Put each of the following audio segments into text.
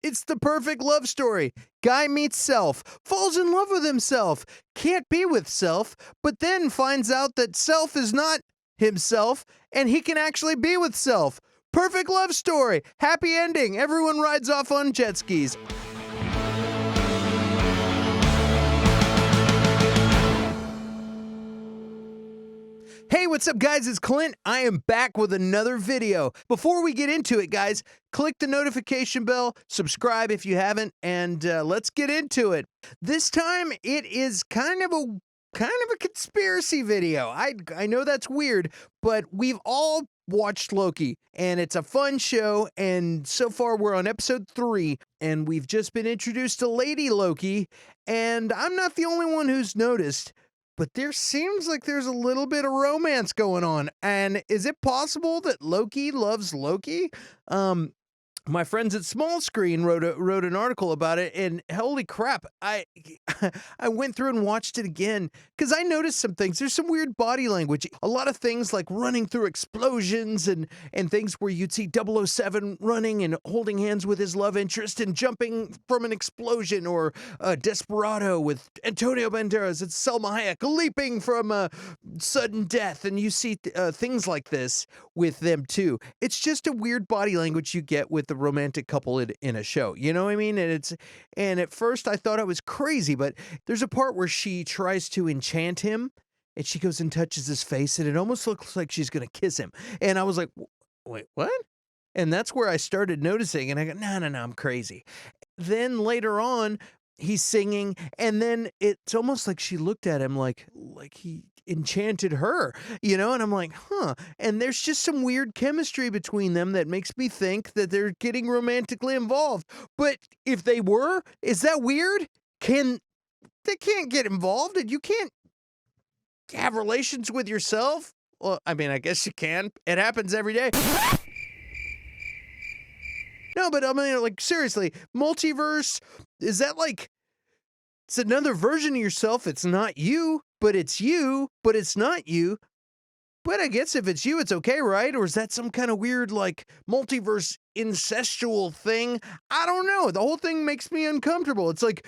It's the perfect love story. Guy meets self, falls in love with himself, can't be with self, but then finds out that self is not himself and he can actually be with self. Perfect love story. Happy ending. Everyone rides off on jet skis. Hey, what's up, guys? It's Clint. I am back with another video. Before we get into it, guys, click the notification bell, subscribe if you haven't, and let's get into it. This time, it is kind of a conspiracy video. I know that's weird, but we've all watched Loki, and it's a fun show, and so far we're on episode 3, and we've just been introduced to Lady Loki, and I'm not the only one who's noticed. But there seems like there's a little bit of romance going on. And is it possible that Loki loves Loki? My friends at Small Screen wrote an article about it, and holy crap, I went through and watched it again because I noticed some things. There's some weird body language. A lot of things like running through explosions and things where you'd see 007 running and holding hands with his love interest and jumping from an explosion, or Desperado with Antonio Banderas and Selma Hayek leaping from a sudden death, and you see things like this with them too. It's just a weird body language you get with the romantic couple in a show, you know what I mean? And at first I thought I was crazy, but there's a part where she tries to enchant him, and she goes and touches his face, and it almost looks like she's gonna kiss him, and I was like, wait, what? And that's where I started noticing, and I go, no, I'm crazy. Then later on, he's singing, and then it's almost like she looked at him like he enchanted her, you know? And I'm like, huh. And there's just some weird chemistry between them that makes me think that they're getting romantically involved. But if they were, is that weird? They can't get involved, and you can't have relations with yourself? Well, I mean, I guess you can. It happens every day. No, but I mean, like, seriously, multiverse, is that like, it's another version of yourself? It's not you, but it's not you. But I guess if it's you, it's okay, right? Or is that some kind of weird, like, multiverse incestual thing? I don't know. The whole thing makes me uncomfortable. It's like,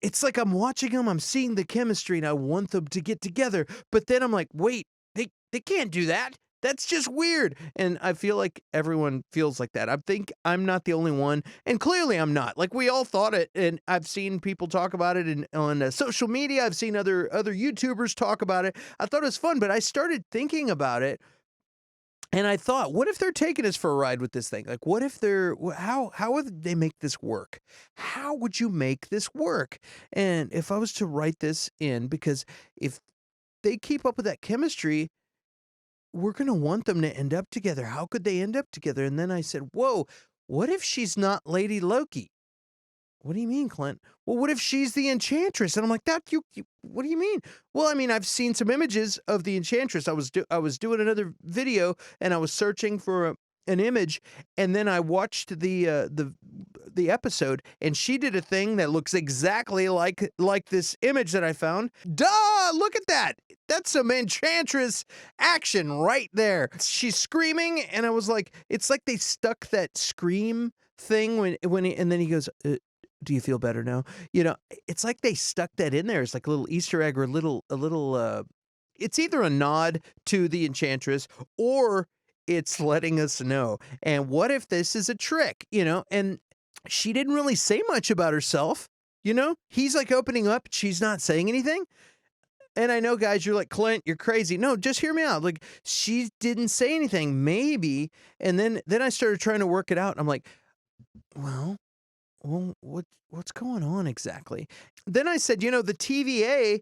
it's like I'm watching them, I'm seeing the chemistry, and I want them to get together. But then I'm like, wait, they can't do that. That's just weird. And I feel like everyone feels like that. I think I'm not the only one. And clearly I'm not. Like, we all thought it. And I've seen people talk about it on social media. I've seen other YouTubers talk about it. I thought it was fun, but I started thinking about it. And I thought, what if they're taking us for a ride with this thing? Like, what if how would they make this work? How would you make this work? And if I was to write this in, because if they keep up with that chemistry, we're going to want them to end up together. How could they end up together? And then I said, whoa, what if she's not Lady Loki? What do you mean, Clint? Well, what if she's the Enchantress? And I'm like, what do you mean? Well, I mean, I've seen some images of the Enchantress. I was doing another video, and I was searching for an image, and then I watched the episode, and she did a thing that looks exactly like this image that I found. Duh! Look at that! That's some Enchantress action right there. She's screaming, and I was like, it's like they stuck that scream thing and then he goes, do you feel better now? You know, it's like they stuck that in there. It's like a little Easter egg, or a little. It's either a nod to the Enchantress, or it's letting us know. And what if this is a trick? You know, and she didn't really say much about herself. You know, he's like opening up. She's not saying anything. And I know, guys, you're like, Clint, you're crazy. No, just hear me out. Like, she didn't say anything, maybe. And then I started trying to work it out. I'm like, well, what's going on exactly? Then I said, you know, the TVA,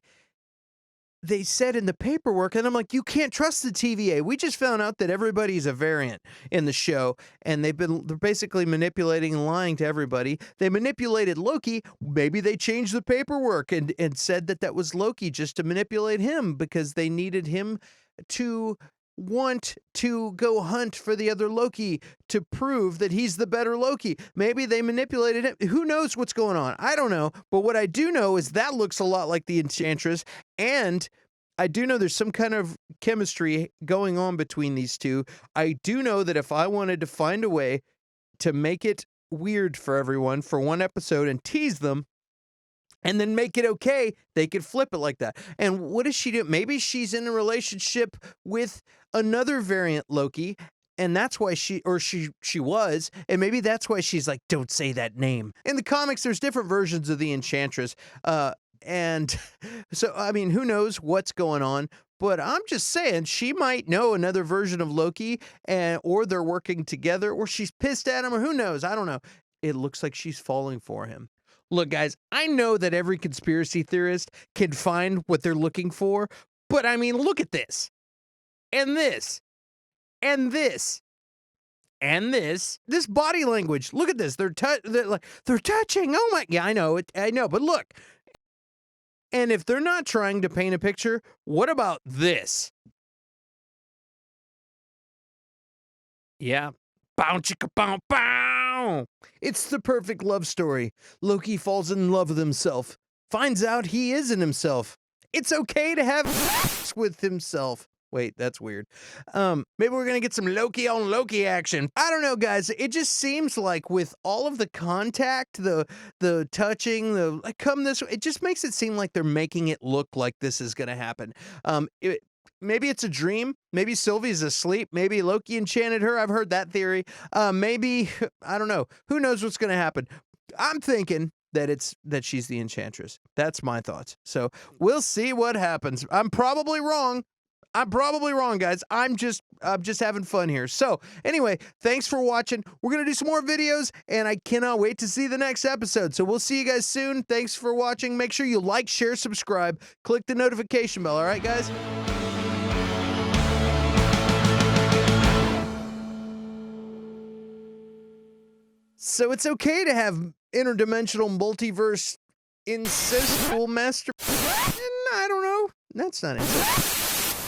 they said in the paperwork, and I'm like, you can't trust the TVA. We just found out that everybody's a variant in the show, and they're basically manipulating and lying to everybody. They manipulated Loki. Maybe they changed the paperwork and said that was Loki just to manipulate him, because they needed him to want to go hunt for the other Loki to prove that he's the better Loki. Maybe they manipulated him. Who knows what's going on? I don't know. But what I do know is that looks a lot like the Enchantress, and I do know there's some kind of chemistry going on between these two. I do know that if I wanted to find a way to make it weird for everyone for one episode and tease them and then make it okay, they could flip it like that. And what does she do? Maybe she's in a relationship with another variant Loki, and that's why she was, and maybe that's why she's like, don't say that name. In the comics, there's different versions of the Enchantress, and so I mean, who knows what's going on? But I'm just saying, she might know another version of Loki, and or they're working together, or she's pissed at him, or who knows? I don't know. It looks like she's falling for him. Look, guys, I know that every conspiracy theorist can find what they're looking for, but I mean, look at this, and this, and this, and this body language. Look at this. They're touching. Oh my, yeah, I know it. I know, but look. And if they're not trying to paint a picture, what about this? Yeah. Bow chicka bow bow. It's the perfect love story. Loki falls in love with himself, finds out he isn't himself. It's okay to have sex with himself. Wait, that's weird. Maybe we're gonna get some Loki on Loki action. I don't know, guys. It just seems like with all of the contact, the touching, the like, come this way, it just makes it seem like they're making it look like this is gonna happen. Maybe it's a dream. Maybe Sylvie's asleep. Maybe Loki enchanted her. I've heard that theory. Maybe I don't know. Who knows what's gonna happen? I'm thinking that she's the Enchantress. That's my thoughts. So we'll see what happens. I'm probably wrong. Guys. I'm just having fun here. So anyway, thanks for watching. We're gonna do some more videos, and I cannot wait to see the next episode. So we'll see you guys soon. Thanks for watching. Make sure you like, share, subscribe, click the notification bell. All right, guys. So it's okay to have interdimensional multiverse incestual master. I don't know. That's not incest.